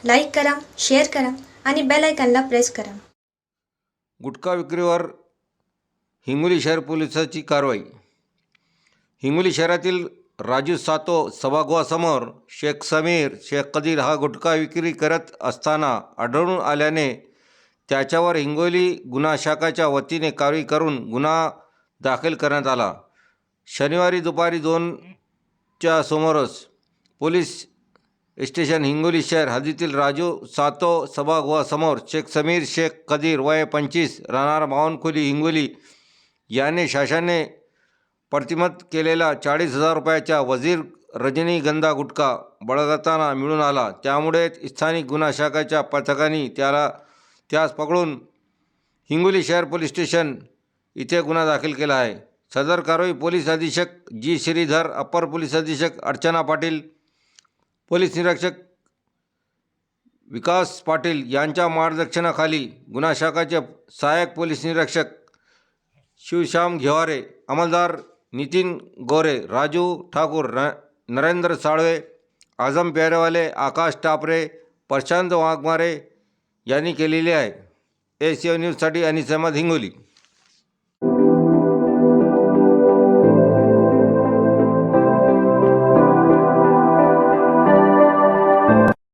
Like करा, share करा आणि बेल आयकॉनला प्रेस करा. गुटखा विक्रीवर हिंगोली शहर पोलिसांची कारवाई. हिंगोली शहरातील राजू सातो सभागृहासमोर शेख समीर शेख कदीर हा गुटखा विक्री करत असताना आढळून आल्याने त्याच्यावर हिंगोली गुन्हा शाखाच्या वतीने कारवाई करून गुन्हा दाखल करण्यात आला. शनिवारी दुपारी 2च्या सुमारास पोलीस स्टेशन हिंगोली शहर हद्दीतील राजू सातो सभागृहासमोर शेख समीर शेख कदीर वय 25 राहणार बावनखोली हिंगोली याने शासनाने प्रतिबंधित केलेला 40,000 रुपयाचा वजीर रजनीगंधा गुटखा बाळगताना मिळून आला. त्यामुळे स्थानिक गुन्हा शाखाच्या पथकाने त्यास पकडून हिंगोली शहर पोलीस स्टेशन इथे गुन्हा दाखल केला आहे. सदर कारवाई पोलीस अधीक्षक जी श्रीधर, अपर पोलीस अधीक्षक अर्चना पाटील, पोलीस निरीक्षक विकास पाटील यांच्या मार्गदर्शनाखाली गुन्हा शाखाचे सहाय्यक पोलीस निरीक्षक शिवश्याम घेवारे, अंमलदार नितीन गोरे, राजू ठाकूर, नरेंद्र साळवे, आझम प्यारेवाले, आकाश टापरे, प्रशांत वाघमारे यांनी केलेली आहे. एसीओ न्यूजसाठी अनिस अहमद, हिंगोली.